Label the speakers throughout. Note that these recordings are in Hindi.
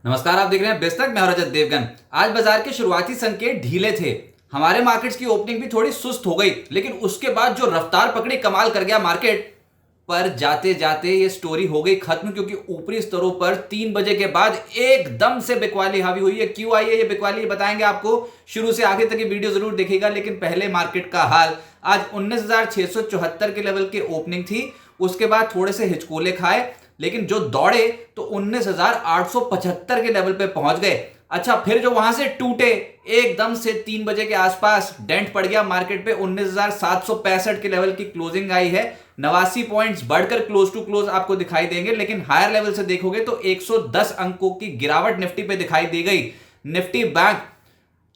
Speaker 1: नमस्कार, आप देख रहे हैं बेस्तक। मैं हूं रजत देवगन। आज बाजार के शुरुआती संकेत ढीले थे। हमारे मार्केट्स की ओपनिंग भी थोड़ी सुस्त हो गई, लेकिन उसके बाद जो रफ्तार पकड़ी, कमाल कर गया मार्केट। पर जाते जाते ये स्टोरी हो गई खत्म, क्योंकि ऊपरी स्तरों पर 3 बजे के बाद एकदम से बिकवाली हावी हुई है। क्यों आई है ये बिकवाली, बताएंगे आपको। शुरू से आखिर तक ये वीडियो जरूर देखिएगा। लेकिन पहले मार्केट का हाल, आज 19,674 के लेवल की ओपनिंग थी। उसके बाद थोड़े से हिचकोले खाए, लेकिन जो दौड़े तो 19,875 के लेवल पे पहुंच गए। अच्छा, फिर जो वहां से टूटे, एकदम से 3 बजे के आसपास डेंट पड़ गया मार्केट पे। 19,765 के लेवल की क्लोजिंग आई है। 89 पॉइंट्स बढ़कर क्लोज टू क्लोज आपको दिखाई देंगे। लेकिन हायर लेवल से देखोगे तो 110 अंकों की गिरावट निफ्टी पे दिखाई दी गई। निफ्टी बैंक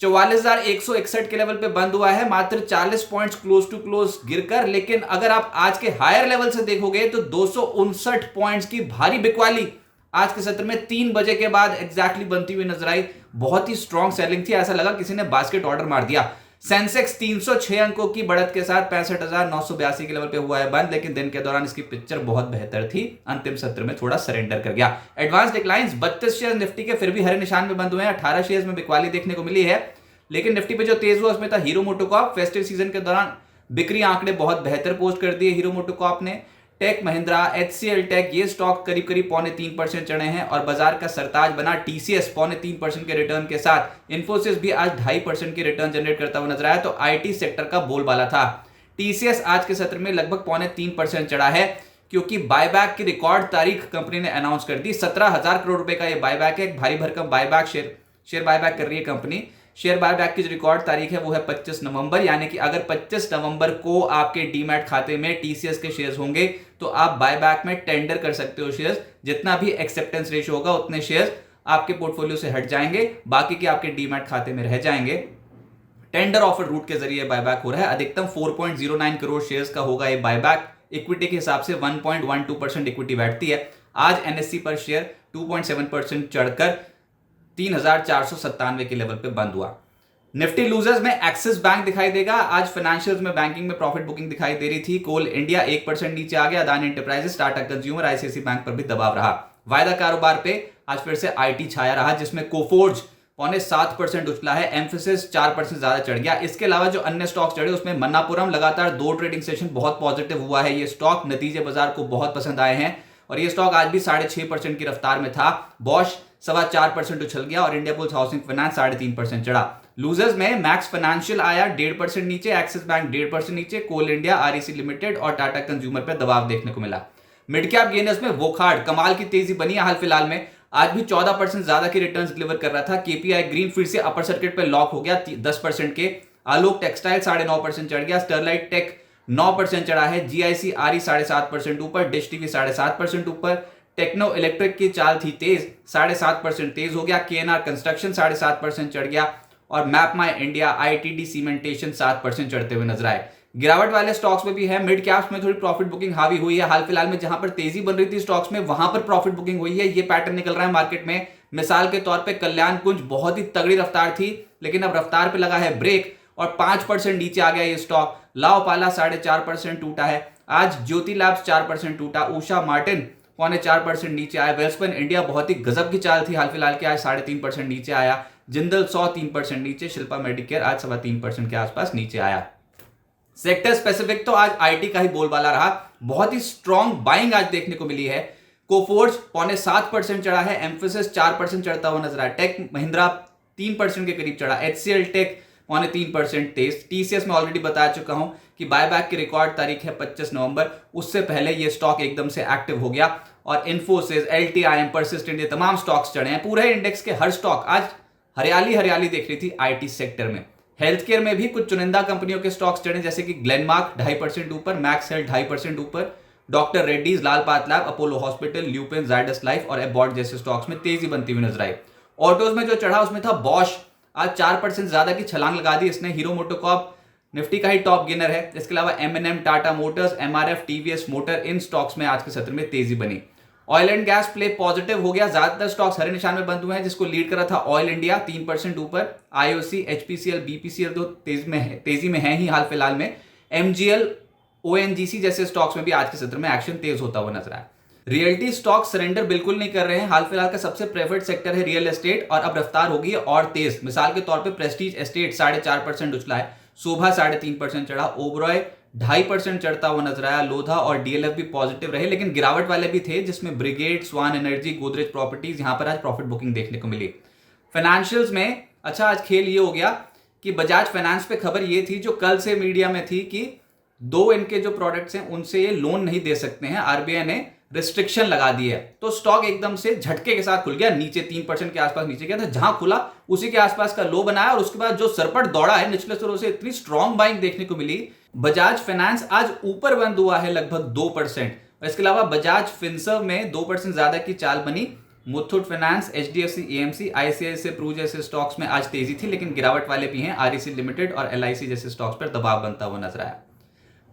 Speaker 1: 44,161 के लेवल पे बंद हुआ है, मात्र 40 पॉइंट्स क्लोज टू क्लोज गिरकर। लेकिन अगर आप आज के हायर लेवल से देखोगे तो 259 पॉइंट्स की भारी बिकवाली आज के सत्र में 3 बजे के बाद एग्जैक्टली बनती हुई नजर आई। बहुत ही स्ट्रॉन्ग सेलिंग थी, ऐसा लगा किसी ने बास्केट ऑर्डर मार दिया। सेंसेक्स 306 अंकों की बढ़त के साथ 65,982 के लेवल पे हुआ है बंद। लेकिन दिन के दौरान इसकी पिक्चर बहुत बेहतर थी, अंतिम सत्र में थोड़ा सरेंडर कर गया। एडवांस डिक्लाइंस 32 शेयर निफ्टी के फिर भी हरे निशान में बंद हुए हैं। 18 शेयर में बिकवाली देखने को मिली है। लेकिन निफ्टी पे जो तेज हुआ उसमें था हीरो मोटोकॉर्प। फेस्टिव सीजन के दौरान बिक्री आंकड़े बहुत बेहतर पोस्ट कर दिए हीरो मोटोकॉर्प ने। टेक महिंद्रा, एचसीएल टेक, ये स्टॉक करीब करीब 3.25% चढ़े हैं। और बाजार का सरताज बना टीसीएस 3.25% के रिटर्न के साथ। इन्फोसिस भी आज 2.5% के रिटर्न जनरेट करता हुआ नजर आया। तो आईटी सेक्टर का बोलबाला था। टीसीएस आज के सत्र में लगभग 3.25% चढ़ा है, क्योंकि बायबैक की रिकॉर्ड तारीख कंपनी ने अनाउंस कर दी। 17,000 करोड़ रुपए का यह बायबैक है। एक भारी भरकम बायबैक शेयर बायबैक कर रही है कंपनी। शेयर बायबैक की जो रिकॉर्ड तारीख है वो है 25 नवंबर। यानी कि अगर 25 नवंबर को आपके डीमैट खाते में टीसीएस के शेयर्स होंगे तो आप बायबैक में टेंडर कर सकते हो शेयर्स। जितना भी एक्सेप्टेंस रेशियो होगा उतने शेयर्स आपके पोर्टफोलियो से हट जाएंगे, बाकी के आपके डीमैट खाते में रह जाएंगे। टेंडर ऑफर रूट के जरिए बायबैक हो रहा है। अधिकतम 4.09 करोड़ शेयर्स का होगा ये बायबैक। इक्विटी के हिसाब से 1.12% इक्विटी बैठती है। आज एनएससी पर शेयर 2.7% चढ़कर 3,497 के लेवल पे बंद हुआ। निफ्टी लूजर्स में एक्सिस बैंक दिखाई देगा। आज फाइनेंशियल्स में बैंकिंग में प्रॉफिट बुकिंग दिखाई दे रही थी। कोल इंडिया 1% नीचे आ गया। Adani enterprises, Tata consumer, ICICI bank पर भी दबाव रहा। वायदा कारोबार पे आज फिर से आईटी छाया रहा, जिसमें कोफोर्ज 7.25% उछला है। एम्फेसिस 4% ज्यादा चढ़ गया। इसके अलावा जो अन्य स्टॉक चढ़े उसमें मन्नापुरम लगातार 2 ट्रेडिंग सेशन बहुत पॉजिटिव हुआ है। ये स्टॉक नतीजे बाजार को बहुत पसंद आए हैं और ये स्टॉक आज भी 6.5% की रफ्तार में था। बॉश 4.25% उछल गया और इंडिया बुल्स हाउसिंग फाइनेंस 3.5% चढ़ा। लूजर्स में मैक्स फाइनेंशियल आया 1.5% नीचे, एक्सिस बैंक 1.5% नीचे, कोल इंडिया, आरईसी लिमिटेड और टाटा कंज्यूमर पर दबाव देखने को मिला। मिड कैप गेनर्स में वोखार्ड कमाल की तेजी बनी है हाल फिलहाल में। आज भी 14% ज्यादा की रिटर्न्स डिलीवर कर रहा था। केपीआई ग्रीन फिर से अपर सर्किट पे लॉक हो गया 10% के। आलोक टेक्सटाइल 9.5% चढ़ गया। स्टरलाइट टेक 9% चढ़ा है। जीआईसी आरई 7.5% ऊपर। डिश टीवी 7.5% ऊपर। टेक्नो इलेक्ट्रिक की चाल थी तेज, 7.5% तेज हो गया। केएनआर कंस्ट्रक्शन 7.5% चढ़ गया और मैप माई इंडिया, आईटीडी सीमेंटेशन 7% चढ़ते हुए नजर आए। गिरावट वाले स्टॉक्स में भी है। मिड कैप्स में थोड़ी प्रॉफिट बुकिंग हावी हुई है हाल फिलहाल में। जहां पर तेजी बन रही थी स्टॉक्स में, वहां पर प्रॉफिट बुकिंग हुई है। ये पैटर्न निकल रहा है मार्केट में। मिसाल के तौर पे कल्याण कुंज बहुत ही तगड़ी रफ्तार थी, लेकिन अब रफ्तार पे लगा है ब्रेक और 5% नीचे आ गया ये स्टॉक। लाओपाला 4.5% टूटा है आज। ज्योति लैब्स 4% टूटा। उषा मार्टिन 4.25% नीचे आया। वेल्सपन इंडिया बहुत ही गजब की चाल थी हाल फिलहाल के, आज 3.5% नीचे आया। जिंदल 3% नीचे। शिल्पा मेडिकेयर आज 3.25% के आसपास नीचे आया। सेक्टर स्पेसिफिक तो आज आईटी का ही बोलबाला रहा। बहुत ही स्ट्रॉन्ग बाइंग आज देखने को मिली है। कोफोर्ज 7.25% चढ़ा है। एम्फेसिस 4% चढ़ता हुआ नजर आया। टेक महिंद्रा 3% के करीब चढ़ा। एचसीएल टेक 3.25% तेज। टीसीएस में ऑलरेडी बता चुका हूं कि बायबैक की रिकॉर्ड तारीख है 25 नवंबर। उससे पहले ये स्टॉक एकदम से एक्टिव हो गया और इन्फोसिस, एलटीआईएम, परसिस्टेंट, ये तमाम स्टॉक्स चढ़े हैं। पूरे इंडेक्स के हर स्टॉक आज हरियाली देख रही थी आईटी सेक्टर में। हेल्थ केयर में भी कुछ चुनिंदा कंपनियों के स्टॉक्स चढ़े, जैसे कि ग्लेनमार्क 2.5% ऊपर, मैक्स हेल्थ 2.5% ऊपर, doctor Reddy's, Lal path lab, Apollo hospital, Lupin, Zydus life और एबॉट जैसे स्टॉक्स में तेजी बनती हुई नजर आई। ऑटोज में जो चढ़ा उसमें था बॉश, आज 4% ज्यादा की छलांग लगा दी इसने। हीरो मोटोकॉर्प निफ्टी का ही टॉप गेनर है। इसके अलावा MNM, Tata motors, MRF, TVS motor, इन स्टॉक्स में आज के सत्र में तेजी बनी। Oil and gas play positive हो गया। ज्यादातर स्टॉक्स हरे निशान में बंद हुए हैं, जिसको लीड कर रहा था ऑयल इंडिया 3% ऊपर। आईओसी, एचपीसीएल, बीपीसीएल तो तेजी में है ही हाल फिलहाल में। एमजीएल, ओएनजीसी जैसे स्टॉक्स में भी आज के सत्र में एक्शन तेज होता हुआ नजर आया। रियल्टी स्टॉक सरेंडर बिल्कुल नहीं कर रहे हैं। हाल फिलहाल का सबसे प्रेफर्ड सेक्टर है रियल एस्टेट और अब रफ्तार होगी और तेज। मिसाल के तौर पे प्रेस्टीज एस्टेट 4.5% उछला है, शोभा 3.5% चढ़ा, ओबरॉय 2.5% चढ़ता हुआ नजर आया, लोधा और डीएलएफ भी पॉजिटिव रहे, लेकिन गिरावट वाले भी थे जिसमें ब्रिगेड, स्वान एनर्जी, गोदरेज प्रॉपर्टीज, यहां पर आज प्रॉफिट बुकिंग देखने को मिली। फाइनेंशियल्स में अच्छा आज खेल ये हो गया कि बजाज फाइनेंस पे खबर ये थी जो कल से मीडिया में थी कि 2 इनके जो प्रोडक्ट्स हैं उनसे ये लोन नहीं दे सकते हैं, आरबीआई ने रिस्ट्रिक्शन लगा दी है। तो स्टॉक एकदम से झटके के साथ खुल गया, नीचे 3% के आसपास नीचे गया था, जहां खुला उसी के आसपास का लो बनाया और उसके बाद जो सरपट दौड़ा है निचले स्तरों से, इतनी स्ट्रॉन्ग बाइंग देखने को मिली। बजाज फाइनेंस आज ऊपर बंद हुआ है लगभग 2%। और इसके अलावा बजाज फिनसर्व में 2% ज्यादा की चाल बनी। Muthoot Finance, HDFC, AMC, ICICI pru जैसे स्टॉक्स में आज तेजी थी, लेकिन गिरावट वाले भी हैं। आरईसी लिमिटेड और एलआईसी जैसे स्टॉक्स पर दबाव बनता हुआ नजर आया।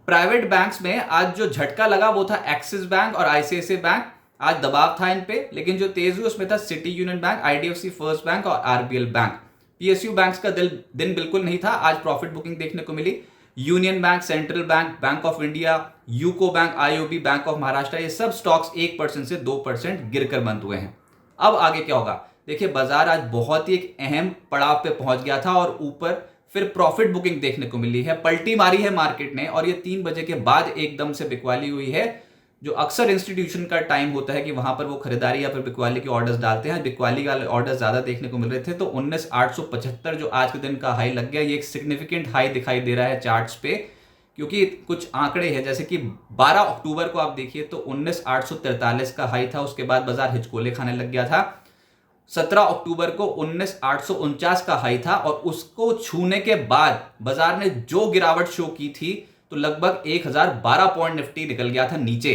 Speaker 1: प्राइवेट बैंक्स में आज जो झटका लगा वो था एक्सिस बैंक और आईसीआईसीआई बैंक, आज दबाव था इन पे, लेकिन जो तेज हुई उसमें था city union bank, IDFC first bank और आरबीएल बैंक। पीएसयू बैंक्स का दिन बिल्कुल नहीं था, आज प्रॉफिट बुकिंग देखने को मिली। Union bank, central bank, bank of India, UCO bank, IOB, bank of Maharashtra, ये सब स्टॉक्स 1% से 2% गिरकर बंद हुए हैं। अब आगे क्या होगा देखिए, बाजार आज बहुत ही एक अहम पड़ाव पे पहुंच गया था और ऊपर फिर प्रॉफिट बुकिंग देखने को मिली है, पलटी मारी है मार्केट ने और ये 3 बजे के बाद एकदम से बिकवाली हुई है। जो अक्सर इंस्टीट्यूशन का टाइम होता है कि वहां पर वो खरीदारी या फिर बिकवाली के ऑर्डर्स डालते हैं, बिकवाली का ऑर्डर्स ज्यादा देखने को मिल रहे थे। तो 19,875 जो आज के दिन का हाई लग गया, ये एक सिग्निफिकेंट हाई दिखाई दे रहा है चार्ट्स पे, क्योंकि कुछ आंकड़े हैं जैसे कि 12 अक्टूबर को आप देखिए तो 19,843 का हाई था, उसके बाद बाजार हिचकोले खाने लग गया था। 17 अक्टूबर को 19,849 का हाई था और उसको छूने के बाद बाजार ने जो गिरावट शो की थी तो लगभग 1012 पॉइंट निफ्टी निकल गया था नीचे।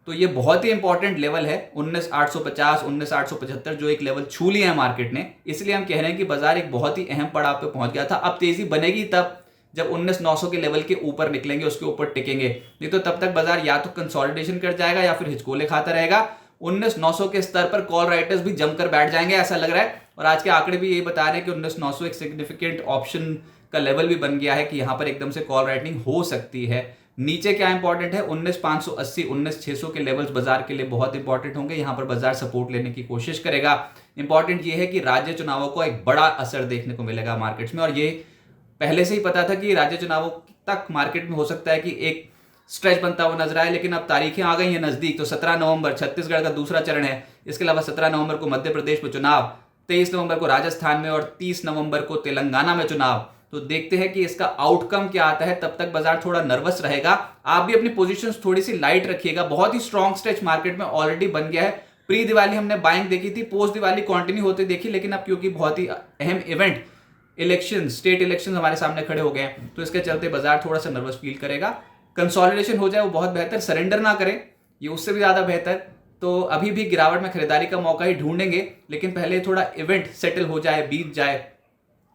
Speaker 1: तो ये बहुत ही इंपॉर्टेंट लेवल है 19,850, 19,875 जो एक लेवल छू लिया है मार्केट ने। इसलिए हम कह रहे हैं कि बाजार एक बहुत ही अहम पड़ाव पे पहुंच गया था। अब तेजी बनेगी तब जब 19,900 के लेवल के ऊपर निकलेंगे, उसके ऊपर टिकेंगे, नहीं तो तब तक बाजार या तो कंसोलिडेशन कर जाएगा या फिर हिचकोले खाता रहेगा। 19,900 के स्तर पर कॉल राइटर्स भी जमकर बैठ जाएंगे ऐसा लग रहा है, और आज के आंकड़े भी यही बता रहे हैं कि 19,900 एक सिग्निफिकेंट ऑप्शन का लेवल भी बन गया है कि यहां पर एकदम से कॉल राइटिंग हो सकती है। नीचे क्या इंपॉर्टेंट है, 19,580, 19,600 के लेवल्स बाजार के लिए बहुत इंपॉर्टेंट होंगे, यहां पर बाजार सपोर्ट लेने की कोशिश करेगा। इंपॉर्टेंट यह है कि राज्य चुनावों को एक बड़ा असर देखने को मिलेगा मार्केट्स में, और ये पहले से ही पता था कि राज्य चुनावों तक मार्केट में हो सकता है कि एक स्ट्रेच बनता हुआ नजर आए, लेकिन अब तारीखें आ गई हैं नजदीक। तो 17 नवंबर छत्तीसगढ़ का दूसरा चरण है, इसके अलावा 17 नवंबर को मध्य प्रदेश में चुनाव, 23 नवंबर को राजस्थान में और 30 नवंबर को तेलंगाना में चुनाव। तो देखते हैं कि इसका आउटकम क्या आता है। तब तक बाजार थोड़ा नर्वस रहेगा, आप भी अपनी पोजीशंस थोड़ी सी लाइट रखिएगा। बहुत ही स्ट्रॉन्ग स्ट्रेच मार्केट में ऑलरेडी बन गया है। प्री दिवाली हमने बाइंग देखी थी, पोस्ट दिवाली कंटिन्यू होते देखी, लेकिन अब क्योंकि बहुत ही अहम इवेंट इलेक्शन, स्टेट इलेक्शन हमारे सामने खड़े हो गए हैं, तो इसके चलते बाजार थोड़ा सा नर्वस फील करेगा। कंसोलिडेशन हो जाए वो बहुत बेहतर, सरेंडर ना करें ये उससे भी ज्यादा बेहतर। तो अभी भी गिरावट में खरीदारी का मौका ही ढूंढेंगे, लेकिन पहले थोड़ा इवेंट सेटल हो जाए, बीत जाए,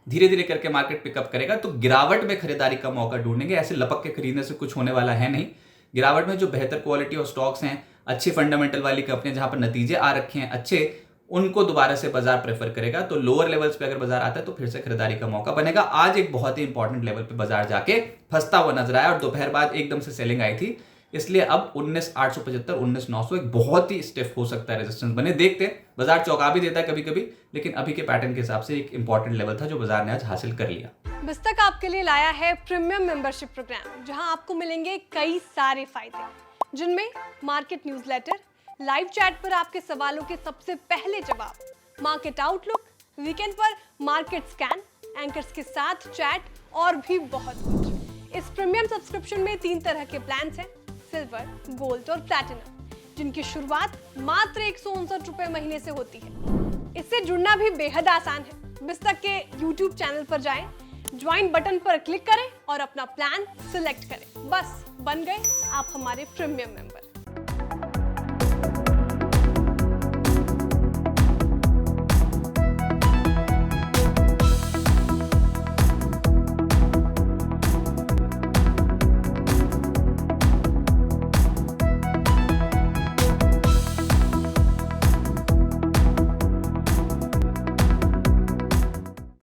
Speaker 1: धीरे धीरे करके मार्केट पिकअप करेगा। तो गिरावट में खरीदारी का मौका ढूंढेंगे, ऐसे लपक के खरीदने से कुछ होने वाला है नहीं। गिरावट में जो बेहतर क्वालिटी और स्टॉक्स हैं, अच्छी फंडामेंटल वाली कंपनियां जहां पर नतीजे आ रखे हैं अच्छे, उनको दोबारा से बाजार प्रेफर करेगा। तो लोअर लेवल्स पे अगर बाजार आता है तो फिर से खरीदारी का मौका बनेगा। आज एक बहुत ही इंपॉर्टेंट लेवल पे बाजार जाके फंसता हुआ नजर आया और दोपहर बाद एकदम से सेलिंग आई थी, इसलिए अब 19,875, 19,900 एक बहुत ही स्टिफ हो सकता है रेजिस्टेंस बने। देखते हैं, बाजार चौंका भी देता है कभी कभी, लेकिन अभी के पैटर्न के हिसाब से एक इंपॉर्टेंट लेवल था जो बाजार ने आज हासिल कर लिया।
Speaker 2: बिस्तक आपके लिए लाया है प्रीमियम मेंबरशिप प्रोग्राम, जहां आपको मिलेंगे कई सारे फायदे, जिनमें मार्केट न्यूज़लेटर, लाइव चैट पर आपके सवालों के सबसे पहले जवाब, मार्केट आउटलुक, वीकेंड पर मार्केट स्कैन, एंकर्स के साथ चैट और भी बहुत कुछ। इस प्रीमियम सब्सक्रिप्शन में 3 तरह के प्लान्स हैं, सिल्वर, गोल्ड और प्लैटिनम, जिनकी शुरुआत मात्र 159 रुपए महीने से होती है। इससे जुड़ना भी बेहद आसान है। बिस्तक के YouTube चैनल पर जाएं, ज्वाइन बटन पर क्लिक करें और अपना प्लान सिलेक्ट करें। बस बन गए आप हमारे प्रीमियम मेंबर।